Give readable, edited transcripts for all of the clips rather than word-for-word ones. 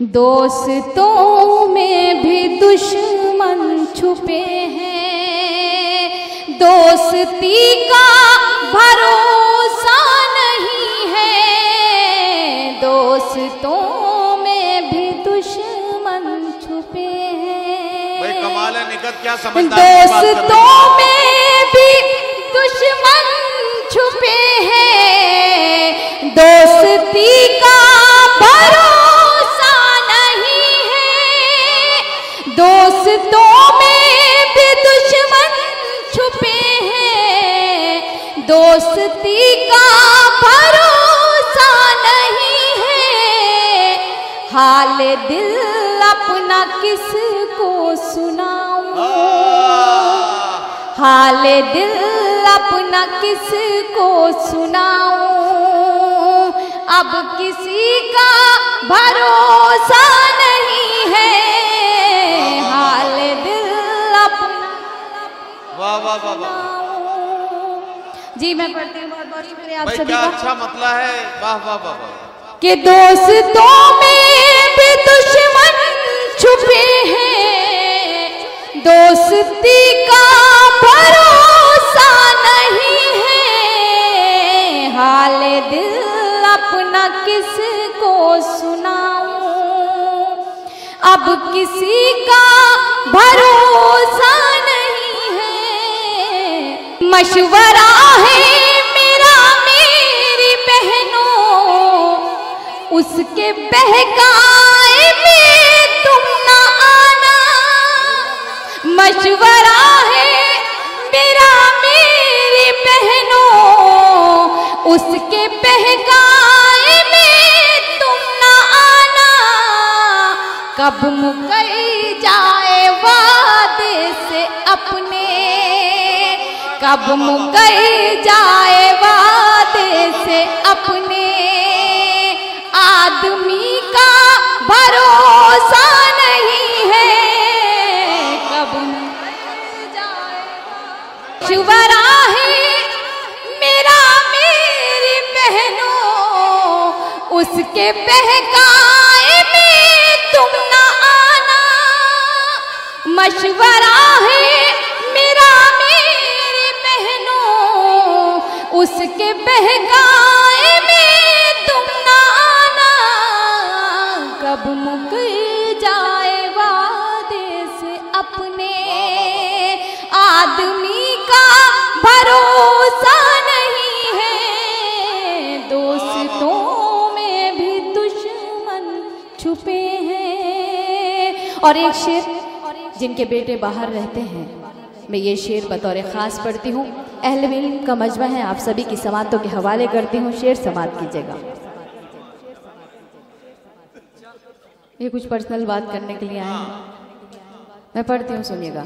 दोस्तों में भी दुश्मन छुपे हैं, दोस्ती का भरोसा नहीं है। दोस्तों में भी दुश्मन छुपे हैं। भाई कमाल है, निकट क्या समझदार की बात कर रहे हैं। दोस्तों में भी दुश्मन छुपे हैं, दोस्ती का भरोसा नहीं है। दोस्तों में भी दुश्मन छुपे हैं, दोस्ती का भरोसा नहीं है। हाल दिल अपना किसको सुनाऊं, हाल दिल अपना किसको सुनाऊं। अब किसी का भरोसा नहीं है, हाल दिल अपना। वाह वाह वाह वाह जी मैं पढ़ती हूँ, बहुत बहुत शुक्रिया आप भाई, सभी क्या का। अच्छा मतला है। वाह वाह वाह वाह। कि दोस्तों में भी दुश्मन छुपे हैं, दोस्ती का भरोसा नहीं है। हाल दिल अपना किसको सुनाऊं, अब किसी का भरोसा नहीं है। मशवरा है मेरा मेरी बहनों, उसके बहकाए में तुम ना आना। मशवरा है मेरा मेरी बहनों, उसके बहकाए में तुम ना आना। कब मुकर जाए वादे से अपने, कब मुकर जाए वादे से अपने। आदमी का भरोसा नहीं है, कब मुकर जाए। मशवरा है मेरा मेरी बहनों, उसके बहकाए में तुम ना आना। मशवरा है मेरा मेरी बहनों, उसके बहकाए में तुम ना आना। कब मुकर जाए वादे से अपने, आदमी का भरोसा नहीं है। दोस्तों में भी दुश्मन छुपे हैं। और एक शेर जिनके बेटे बाहर रहते हैं, मैं ये शेर बतौर ख़ास पढ़ती हूँ। अहले इल्म का मजमा है, आप सभी की समातों के हवाले करती हूँ। शेर समात कीजिएगा। ये कुछ पर्सनल बात करने के लिए आए हैं, मैं पढ़ती हूँ, सुनिएगा।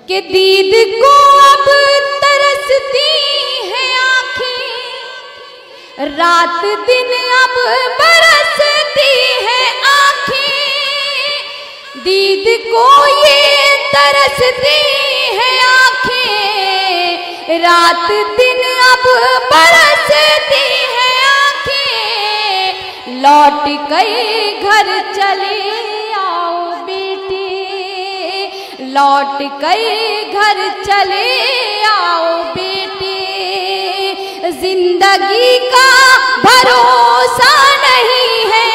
कि दीद को अब तरसती है आँखें, रात दिन अब बरसती है आँखें। दीद को ये तरसती है आँखें, रात दिन अब बरसती है आँखें। लौट गए घर चले आओ बेटे, लौट गए घर चले आओ बेटे। जिंदगी का भरोसा नहीं है,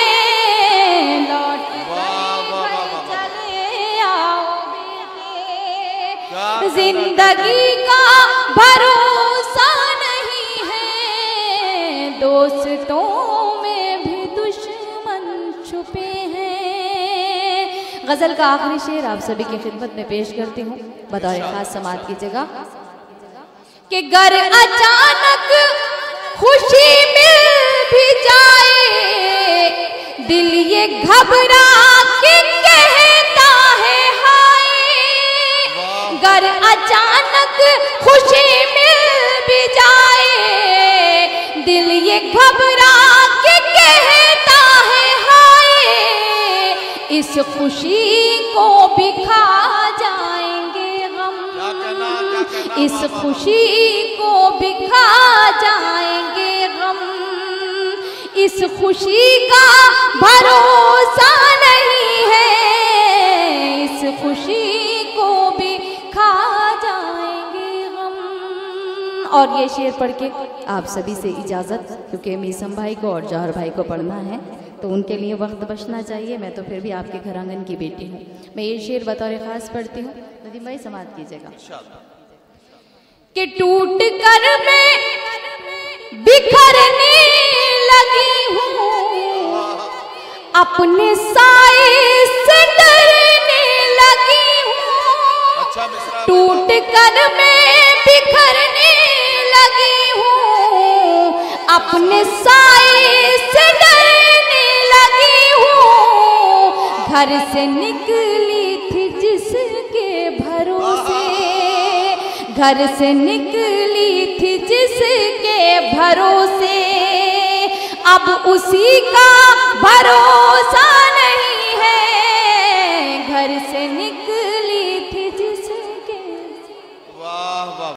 लौट गए घर चले आओ बेटे। जिंदगी का भरोसा नहीं है, दोस्तों में भी दुश्मन छुपे हैं। गजल का आखिरी शेर आप सभी की खिदमत में पेश करती हूँ, बतौर खास समात कीजिएगा। कि गर अचानक खुशी मिल भी जाए, दिल ये घबरा के कहता है हाय। गर अचानक खुशी मिल भी जाए, दिल ये घबरा के कहता है हाय। इस खुशी को भी खा जाएंगे हम, इस खुशी को भी खा जाएंगे हम। इस खुशी का भरोसा नहीं और ये शेर पढ़ के आप सभी से इजाज़त, क्योंकि मीसम भाई को और जौहर भाई को पढ़ना है तो उनके लिए वक्त बचना चाहिए। मैं तो फिर भी आपके घर आंगन की बेटी हूँ। मैं ये शेर बतौर ख़ास पढ़ती हूँ, नदीम भाई समाप्त कीजिएगा। कि टूट कर मैं बिखरने लगी हूँ, अपने साए से डरने लगी हूँ। टूट कर मैं बिखरने लगी हूँ, अपने साए से डरने लगी हूँ। घर से निकली थी जिसके भरोसे, घर से निकली थी जिसके भरोसे, अब उसी का भरोसा